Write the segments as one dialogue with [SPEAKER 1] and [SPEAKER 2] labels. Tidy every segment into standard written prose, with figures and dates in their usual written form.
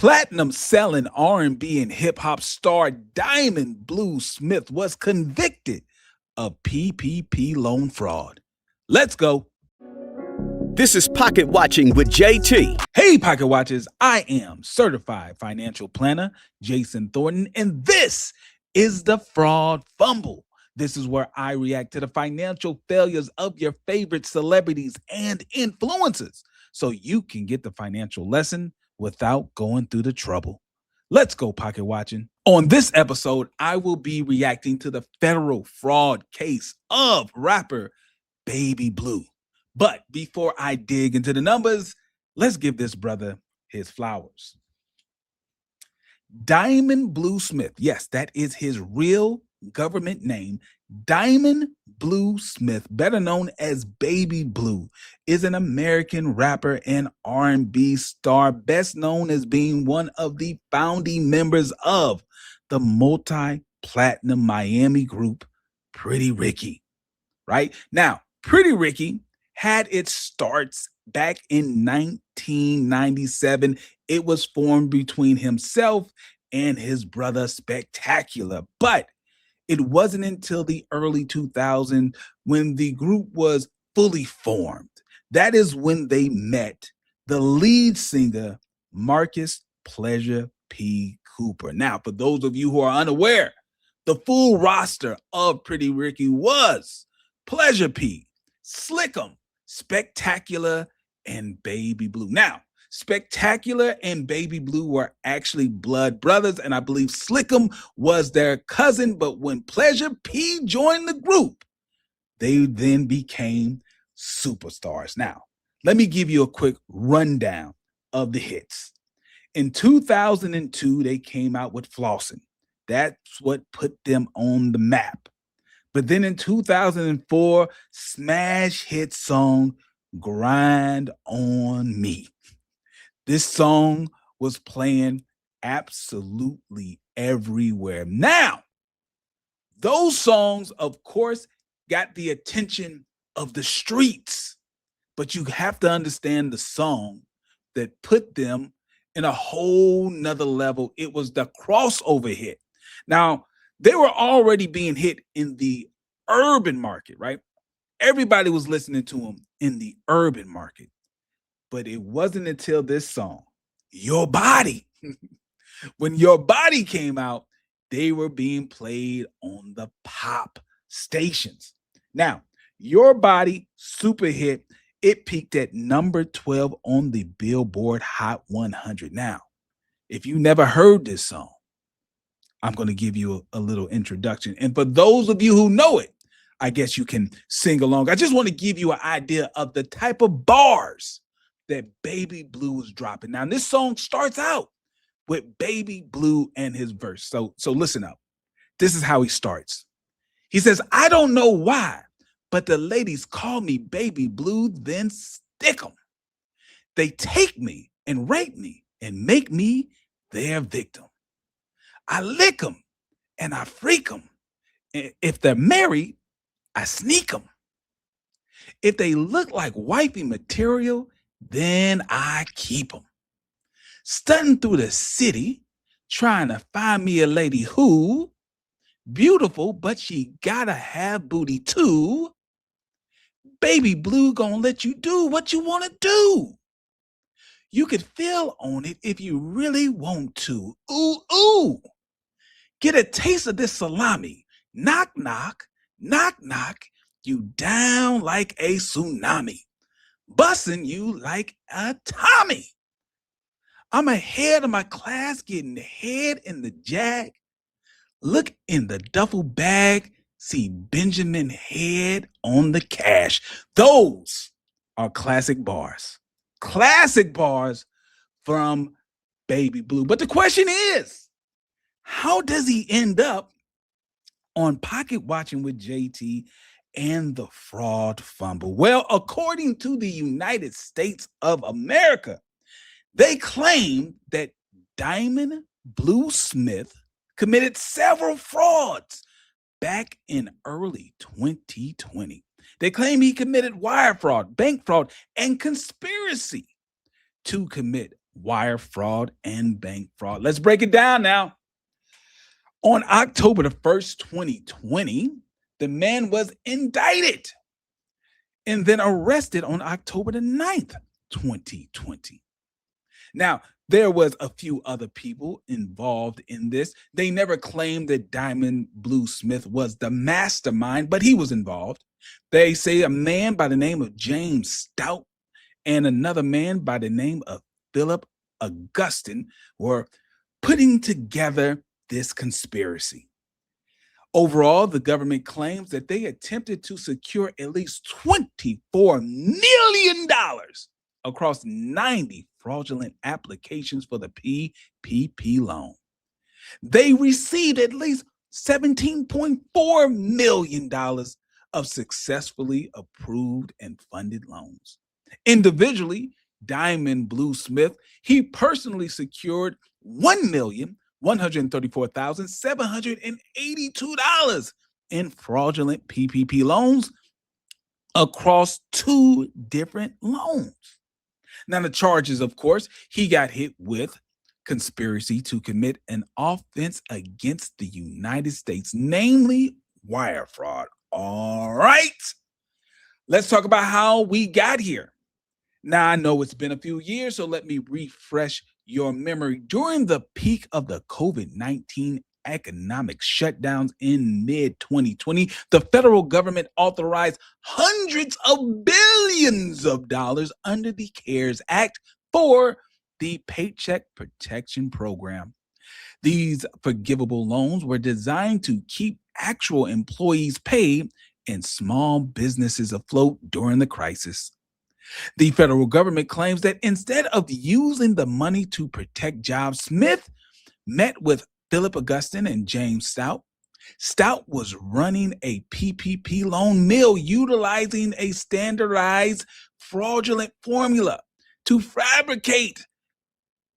[SPEAKER 1] Platinum selling R&B and hip hop star Diamond Blue Smith was convicted of PPP loan fraud. Let's go.
[SPEAKER 2] This is Pocket Watching with JT.
[SPEAKER 1] Hey, Pocket Watchers, I am certified financial planner Jayson Thornton, and this is the Fraud Fumble. This is where I react to the financial failures of your favorite celebrities and influencers so you can get the financial lesson without going through the trouble. Let's go, Pocket Watching. On this episode, I will be reacting to the federal fraud case of rapper Baby Blue. But before I dig into the numbers, let's give this brother his flowers. Diamond Blue Smith, yes, that is his real government name. Diamond Blue Smith, better known as Baby Blue, is an American rapper and R&B star, best known as being one of the founding members of the multi-platinum Miami group Pretty Ricky. Right? Now, Pretty Ricky had its starts back in 1997. It was formed between himself and his brother Spectacular, but it wasn't until the early 2000s when the group was fully formed. That is when they met the lead singer, Marcus Pleasure P. Cooper. Now, for those of you who are unaware, the full roster of Pretty Ricky was Pleasure P, Slickum, Spectacular, and Baby Blue. Now, Spectacular and Baby Blue were actually blood brothers, and I believe Slickum was their cousin, but when Pleasure P joined the group, they then became superstars. Now, let me give you a quick rundown of the hits. In 2002, they came out with Flossin'. That's what put them on the map. But then in 2004, smash hit song, Grind on Me. This song was playing absolutely everywhere. Now, those songs, of course, got the attention of the streets, but you have to understand the song that put them in a whole nother level. It was the crossover hit. Now, they were already being hit in the urban market, right? Everybody was listening to them in the urban market. But it wasn't until this song, Your Body. When Your Body came out, they were being played on the pop stations. Now, Your Body, super hit. It peaked at number 12 on the Billboard Hot 100. Now, if you never heard this song, I'm going to give you a little introduction. And for those of you who know it, I guess you can sing along. I just want to give you an idea of the type of bars that Baby Blue was dropping. Now, this song starts out with Baby Blue and his verse. So listen up. This is how he starts. He says, I don't know why, but the ladies call me Baby Blue, then stick 'em. They take me and rape me and make me their victim. I lick 'em and I freak 'em. If they're married, I sneak 'em. If they look like wifey material, then I keep 'em. Stunting through the city, trying to find me a lady who beautiful, but she gotta have booty too. Baby Blue gonna let you do what you wanna do. You could feel on it if you really want to. Ooh, ooh. Get a taste of this salami. Knock, knock, knock, knock. You down like a tsunami. Busting you like a Tommy. I'm ahead of my class, getting head in the jag. Look in the duffel bag, see Benjamin head on the cash. Those are classic bars. Classic bars from Baby Blue. But the question is, how does he end up on Pocket Watching with JT and the Fraud Fumble? Well, according to the United States of America, they claim that Diamond Blue Smith committed several frauds back in early 2020. They claim he committed wire fraud, bank fraud, and conspiracy to commit wire fraud, and bank fraud. Let's break it down now. On October the 1st, 2020, the man was indicted and then arrested on October the 9th, 2020. Now, there was a few other people involved in this. They never claimed that Diamond Blue Smith was the mastermind, but he was involved. They say a man by the name of James Stout and another man by the name of Philip Augustin were putting together this conspiracy. Overall, the government claims that they attempted to secure at least $24 million across 90 fraudulent applications for the PPP loan. They received at least $17.4 million of successfully approved and funded loans. Individually, Diamond Blue Smith, he personally secured $1,134,782 in fraudulent PPP loans across 2 different loans. Now, the charges, of course, he got hit with conspiracy to commit an offense against the United States, namely wire fraud. All right, let's talk about how we got here. Now, I know it's been a few years, so let me refresh your memory. During the peak of the COVID-19 economic shutdowns in mid-2020, the federal government authorized hundreds of billions of dollars under the CARES Act for the Paycheck Protection Program. These forgivable loans were designed to keep actual employees paid and small businesses afloat during the crisis. The federal government claims that instead of using the money to protect jobs, Smith met with Philip Augustin and James Stout. Stout was running a PPP loan mill utilizing a standardized fraudulent formula to fabricate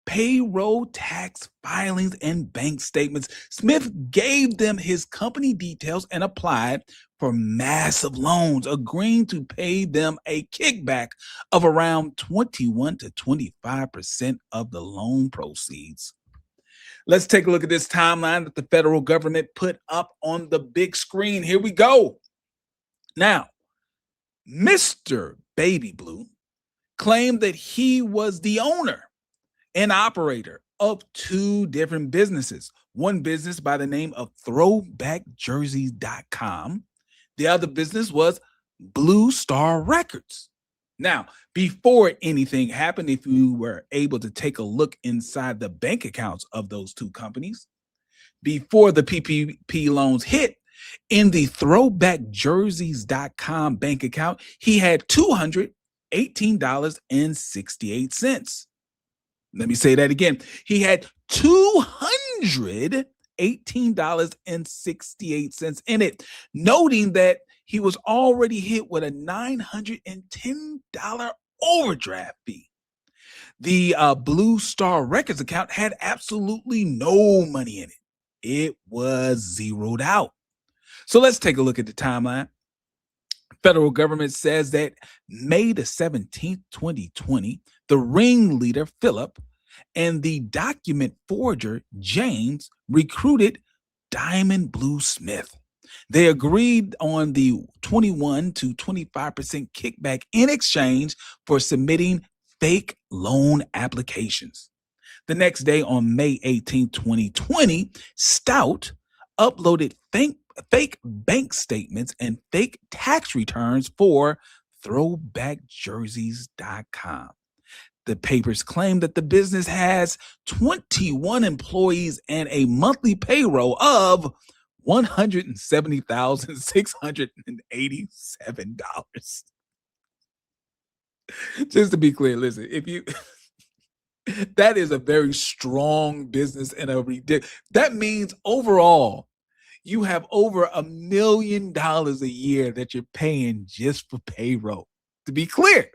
[SPEAKER 1] payroll tax filings and bank statements. Smith gave them his company details and applied for massive loans, agreeing to pay them a kickback of around 21 to 25% of the loan proceeds. Let's take a look at this timeline that the federal government put up on the big screen. Here we go. Now, Mr. Baby Blue claimed that he was the owner and operator of 2 different businesses. One business by the name of throwbackjerseys.com. The other business was Blue Star Records. Now, before anything happened, if you were able to take a look inside the bank accounts of those 2 companies, before the PPP loans hit, in the throwbackjerseys.com bank account, he had $218.68. Let me say that again. He had $218.68 in it, noting that he was already hit with a $910 overdraft fee. The Blue Star Records account had absolutely no money in it. It was zeroed out. So let's take a look at the timeline. Federal government says that May the 17th, 2020, the ringleader, Philip, and the document forger, James, recruited Diamond Blue Smith. They agreed on the 21 to 25% kickback in exchange for submitting fake loan applications. The next day, on May 18, 2020, Stout uploaded fake bank statements and fake tax returns for throwbackjerseys.com. The papers claim that the business has 21 employees and a monthly payroll of $170,687. Just to be clear, listen, if you that is a very strong business and that means overall you have over $1 million a year that you're paying just for payroll. To be clear,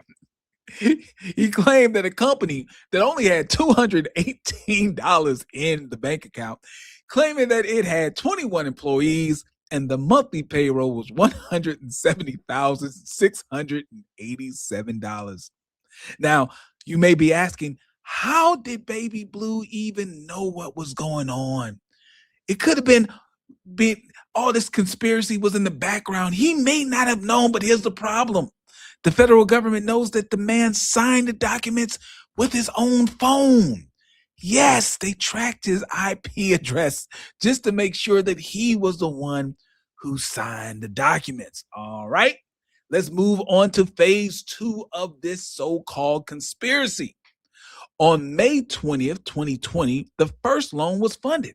[SPEAKER 1] he claimed that a company that only had $218 in the bank account, claiming that it had 21 employees and the monthly payroll was $170,687. Now, you may be asking, How did Baby Blue even know what was going on? It could have been all this conspiracy was in the background. He may not have known, but here's the problem. The federal government knows that the man signed the documents with his own phone. Yes, they tracked his IP address just to make sure that he was the one who signed the documents. All right, let's move on to phase 2 of this so-called conspiracy. On May 20th, 2020, the first loan was funded.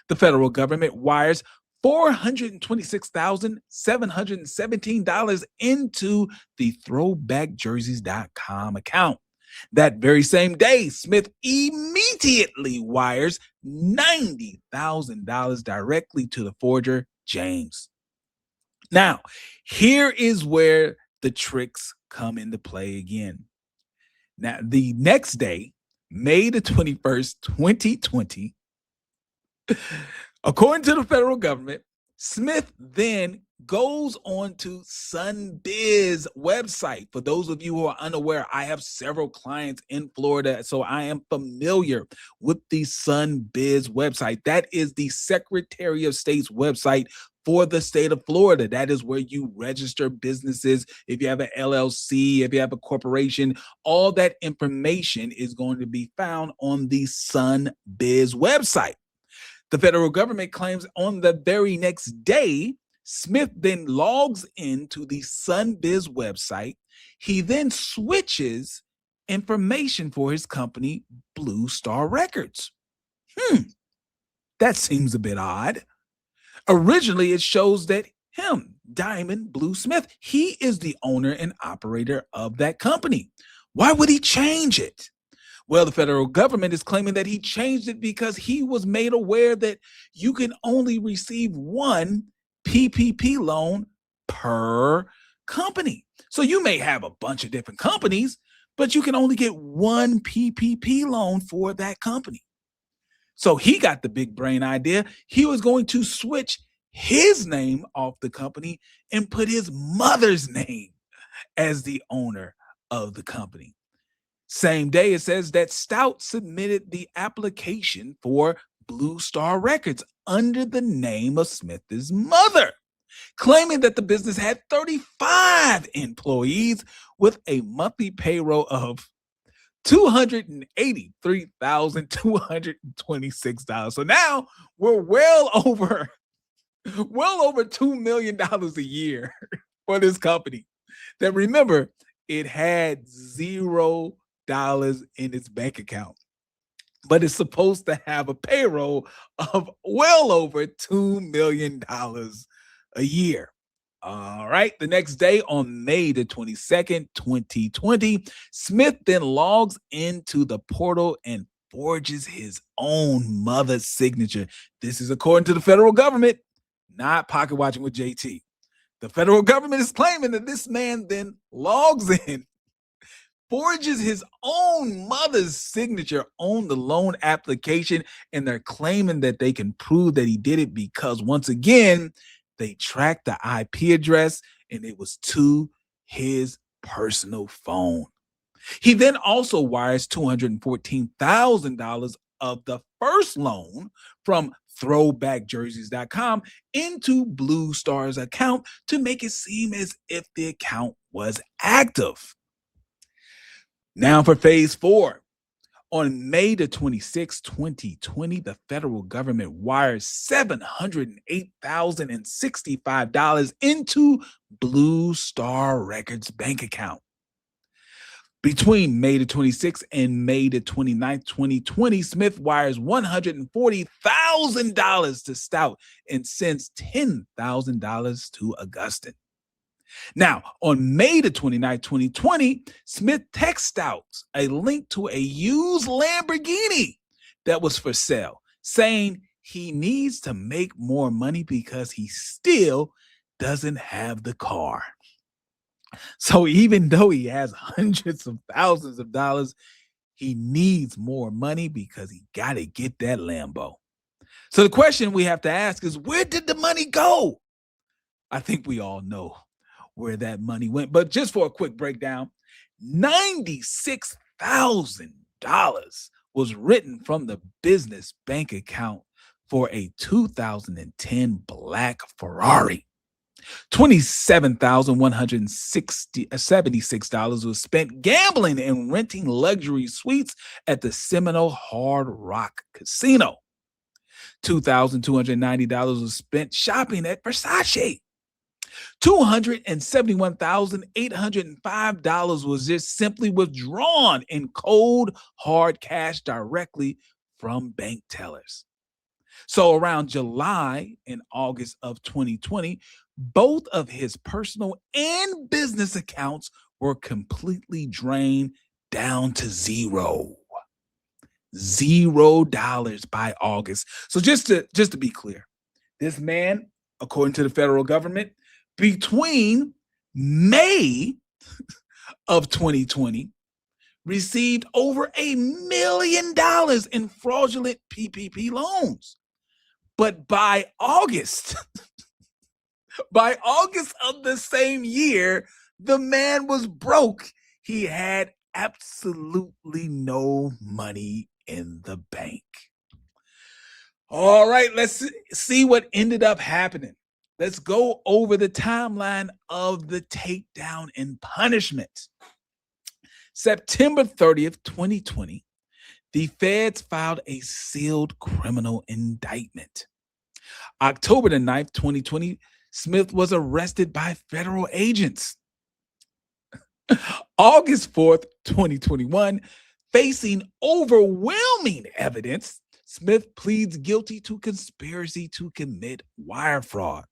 [SPEAKER 1] The federal government wires $426,717 into the throwbackjerseys.com account. That very same day, Smith immediately wires $90,000 directly to the forger, James. Now, here is where the tricks come into play again. Now, the next day, May the 21st, 2020, according to the federal government, Smith then goes on to SunBiz website. For those of you who are unaware, I have several clients in Florida, so I am familiar with the SunBiz website. That is the Secretary of State's website for the state of Florida. That is where you register businesses. If you have an LLC, if you have a corporation, all that information is going to be found on the SunBiz website. The federal government claims on the very next day, Smith then logs into the SunBiz website. He then switches information for his company, Blue Star Records. That seems a bit odd. Originally, it shows that him, Diamond Blue Smith, he is the owner and operator of that company. Why would he change it? Well, the federal government is claiming that he changed it because he was made aware that you can only receive one PPP loan per company. So you may have a bunch of different companies, but you can only get one PPP loan for that company. So he got the big brain idea. He was going to switch his name off the company and put his mother's name as the owner of the company. Same day, it says that Stout submitted the application for Blue Star Records under the name of Smith's mother, claiming that the business had 35 employees with a monthly payroll of $283,226. So now we're well over $2 million a year for this company. That, remember, it had $0 in its bank account, but it's supposed to have a payroll of well over $2 million a year. All right. The next day, on May the 22nd, 2020, Smith then logs into the portal and forges his own mother's signature. This is according to the federal government, not Pocket Watching with JT. The federal government is claiming that this man then logs in, forges his own mother's signature on the loan application, and they're claiming that they can prove that he did it because, once again, they tracked the IP address and it was to his personal phone. He then also wires $214,000 of the first loan from throwbackjerseys.com into Blue Star's account to make it seem as if the account was active. Now for phase 4. On May the 26th, 2020, the federal government wires $708,065 into Blue Star Records bank account. Between May the 26th and May the 29th, 2020, Smith wires $140,000 to Stout and sends $10,000 to Augustin. Now, on May the 29th, 2020, Smith texts out a link to a used Lamborghini that was for sale, saying he needs to make more money because he still doesn't have the car. So even though he has hundreds of thousands of dollars, he needs more money because he got to get that Lambo. So the question we have to ask is, where did the money go? I think we all know where that money went. But just for a quick breakdown, $96,000 was written from the business bank account for a 2010 black Ferrari. $27,176 was spent gambling and renting luxury suites at the Seminole Hard Rock Casino. $2,290 was spent shopping at Versace. $271,805 was just simply withdrawn in cold, hard cash directly from bank tellers. So around July and August of 2020, both of his personal and business accounts were completely drained down to $0 by August. So just to be clear, this man, according to the federal government, between May of 2020, received over $1 million in fraudulent PPP loans. But by August of the same year, the man was broke. He had absolutely no money in the bank. All right, let's see what ended up happening. Let's go over the timeline of the takedown and punishment. September 30th, 2020, the feds filed a sealed criminal indictment. October the 9th, 2020, Smith was arrested by federal agents. August 4th, 2021, facing overwhelming evidence, Smith pleads guilty to conspiracy to commit wire fraud.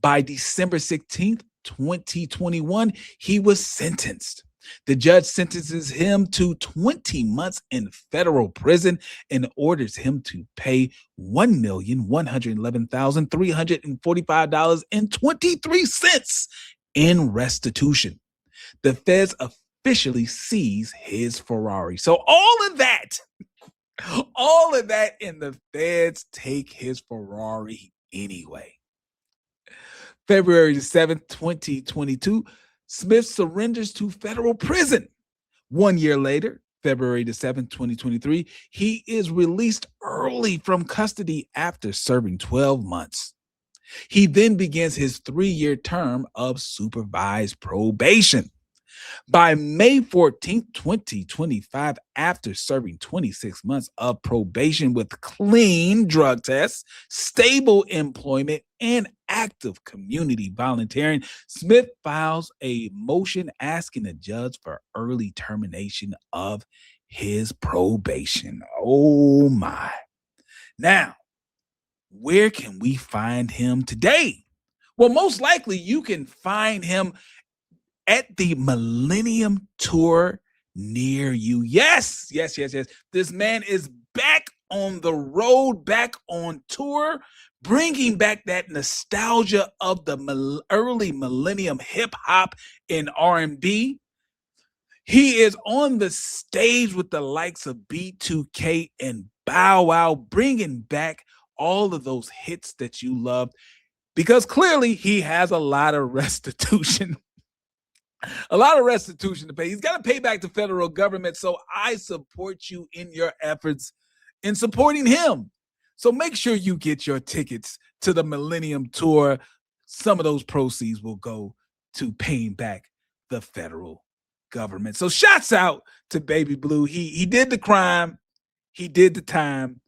[SPEAKER 1] By December 16th, 2021, he was sentenced. The judge sentences him to 20 months in federal prison and orders him to pay $1,111,345.23 in restitution. The feds officially seize his Ferrari. So all of that, and the feds take his Ferrari anyway. February 7th, 2022, Smith surrenders to federal prison. 1 year later, February 7th, 2023, he is released early from custody after serving 12 months. He then begins his 3-year term of supervised probation. By May 14th, 2025, after serving 26 months of probation with clean drug tests, stable employment, and active community volunteering, Smith files a motion asking the judge for early termination of his probation. Oh my. Now, where can we find him today? Well, most likely you can find him at the Millennium tour near you. Yes. This man is back on the road, back on tour, bringing back that nostalgia of the early Millennium hip hop and R&B. He is on the stage with the likes of B2K and Bow Wow, bringing back all of those hits that you loved, because clearly he has a lot of restitution. A lot of restitution to pay. He's got to pay back the federal government. So I support you in your efforts in supporting him. So make sure you get your tickets to the Millennium tour. Some of those proceeds will go to paying back the federal government. So shouts out to Baby Blue. He did the crime, he did the time,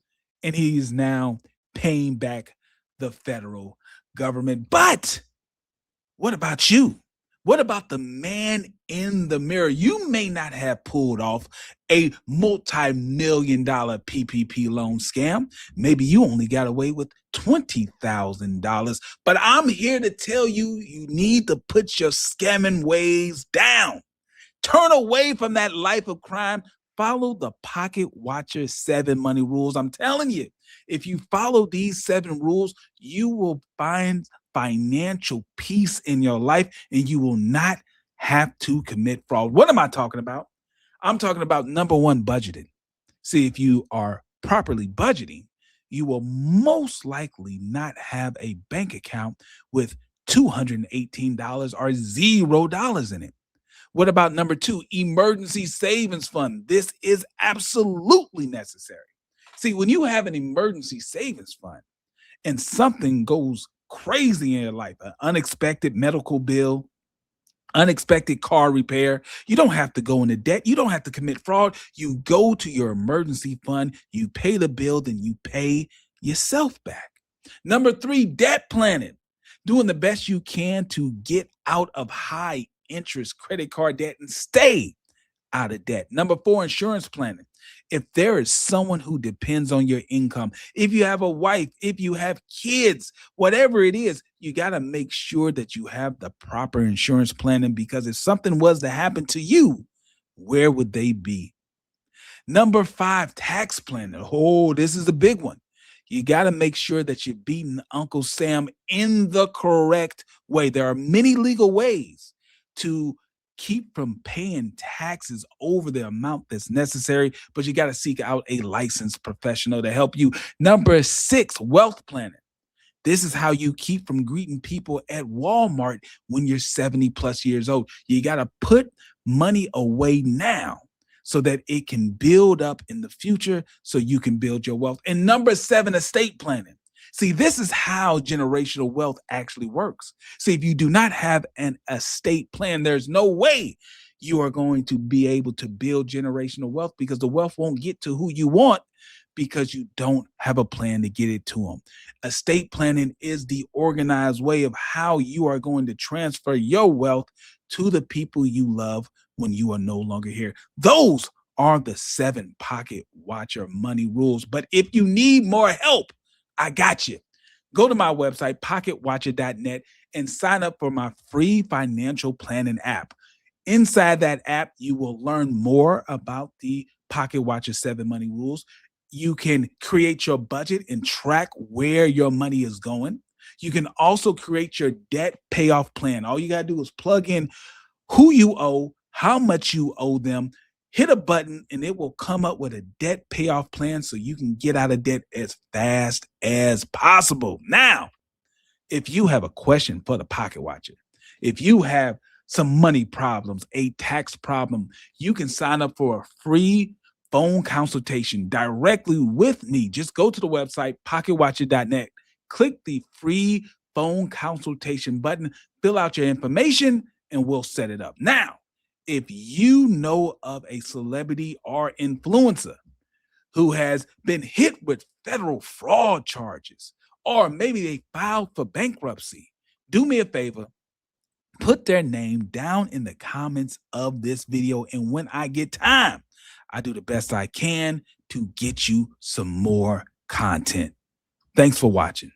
[SPEAKER 1] and he is now paying back the federal government. But what about you? What about the man in the mirror? You may not have pulled off a multi-million-dollar PPP loan scam. Maybe you only got away with $20,000. But I'm here to tell you, you need to put your scamming ways down. Turn away from that life of crime. Follow the Pocket Watcher 7 money rules. I'm telling you, if you follow these 7 rules, you will find financial peace in your life and you will not have to commit fraud. What am I talking about? I'm talking about number 1, budgeting. See, if you are properly budgeting, you will most likely not have a bank account with $218 or $0 in it. What about number 2, emergency savings fund? This is absolutely necessary. See, when you have an emergency savings fund and something goes crazy in your life, an unexpected medical bill, unexpected car repair, you don't have to go into debt. You don't have to commit fraud. You go to your emergency fund, you pay the bill, then you pay yourself back. Number 3, debt planning. Doing the best you can to get out of high interest credit card debt and stay out of debt. Number 4, insurance planning. If there is someone who depends on your income, if you have a wife, if you have kids, whatever it is, you got to make sure that you have the proper insurance planning, because if something was to happen to you, where would they be? Number 5, tax planning. Oh, this is a big one. You got to make sure that you're beating Uncle Sam in the correct way. There are many legal ways to keep from paying taxes over the amount that's necessary, but you got to seek out a licensed professional to help you. Number 6, wealth planning. This is how you keep from greeting people at Walmart when you're 70 plus years old. You got to put money away now so that it can build up in the future so you can build your wealth. And number 7, estate planning. See, this is how generational wealth actually works. See, if you do not have an estate plan, there's no way you are going to be able to build generational wealth, because the wealth won't get to who you want because you don't have a plan to get it to them. Estate planning is the organized way of how you are going to transfer your wealth to the people you love when you are no longer here. Those are the 7 Pocket Watcher money rules. But if you need more help, I got you. Go to my website, pocketwatcher.net, and sign up for my free financial planning app. Inside that app, you will learn more about the Pocket Watcher 7 money rules. You can create your budget and track where your money is going. You can also create your debt payoff plan. All you got to do is plug in who you owe, how much you owe them, hit a button, and it will come up with a debt payoff plan so you can get out of debt as fast as possible. Now, if you have a question for the Pocket Watcher, if you have some money problems, a tax problem, you can sign up for a free phone consultation directly with me. Just go to the website, pocketwatcher.net, click the free phone consultation button, fill out your information, and we'll set it up. Now, if you know of a celebrity or influencer who has been hit with federal fraud charges, or maybe they filed for bankruptcy, do me a favor, put their name down in the comments of this video. And when I get time, I do the best I can to get you some more content. Thanks for watching.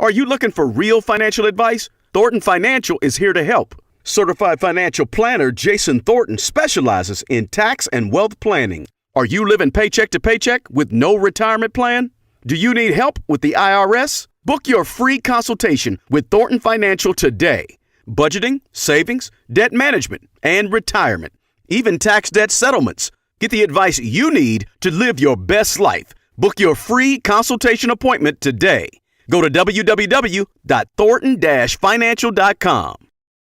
[SPEAKER 2] Are you looking for real financial advice? Thornton Financial is here to help. Certified financial planner Jayson Thornton specializes in tax and wealth planning. Are you living paycheck to paycheck with no retirement plan? Do you need help with the IRS? Book your free consultation with Thornton Financial today. Budgeting, savings, debt management, and retirement. Even tax debt settlements. Get the advice you need to live your best life. Book your free consultation appointment today. Go to www.thornton-financial.com.